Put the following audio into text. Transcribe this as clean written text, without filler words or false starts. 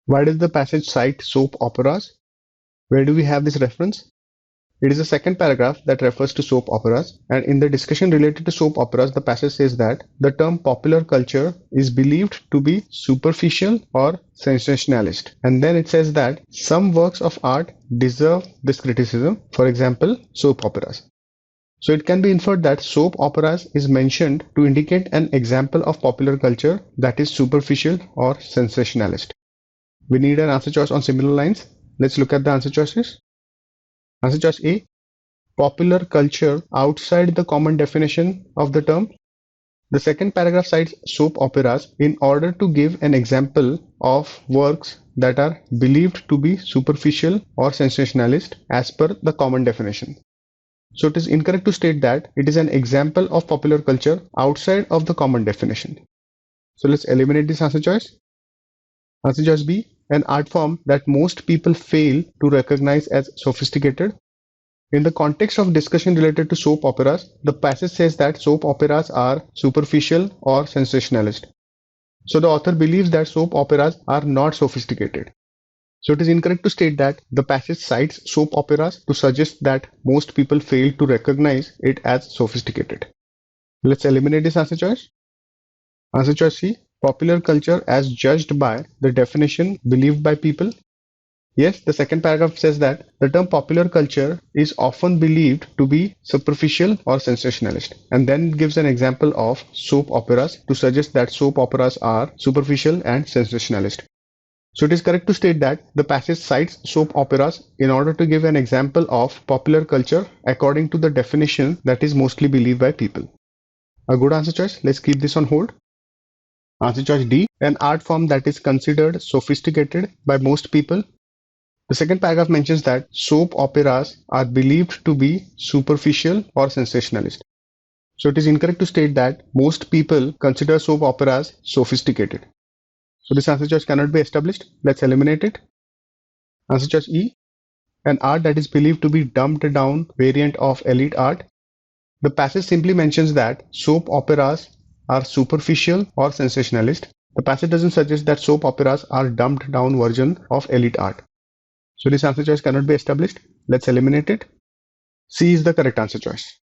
Why does the passage cite soap operas? Where do we have this reference? It is the second paragraph that refers to soap operas, and in the discussion related to soap operas, the passage says that the term popular culture is believed to be superficial or sensationalist. And then it says that some works of art deserve this criticism, for example, soap operas. So it can be inferred that soap operas is mentioned to indicate an example of popular culture that is superficial or sensationalist. We need an answer choice on similar lines. Let's look at the answer choices. Answer choice A, popular culture outside the common definition of the term. The second paragraph cites soap operas in order to give an example of works that are believed to be superficial or sensationalist as per the common definition. So it is incorrect to state that it is an example of popular culture outside of the common definition. So let's eliminate this answer choice. Answer choice B, an art form that most people fail to recognize as sophisticated. In the context of discussion related to soap operas, the passage says that soap operas are superficial or sensationalist. So the author believes that soap operas are not sophisticated. So it is incorrect to state that the passage cites soap operas to suggest that most people fail to recognize it as sophisticated. Let's eliminate this answer choice. Answer choice C, popular culture as judged by the definition believed by people. Yes, the second paragraph says that the term popular culture is often believed to be superficial or sensationalist, and then it gives an example of soap operas to suggest that soap operas are superficial and sensationalist. So it is correct to state that the passage cites soap operas in order to give an example of popular culture according to the definition that is mostly believed by people. A good answer choice. Let's keep this on hold. Answer choice D, an art form that is considered sophisticated by most people. The second paragraph mentions that soap operas are believed to be superficial or sensationalist. So it is incorrect to state that most people consider soap operas sophisticated. So this answer choice cannot be established. Let's eliminate it. Answer choice E, an art that is believed to be dumbed down variant of elite art. The passage simply mentions that soap operas are superficial or sensationalist. The passage doesn't suggest that soap operas are dumbed down version of elite art. So this answer choice cannot be established. Let's eliminate it. C is the correct answer choice.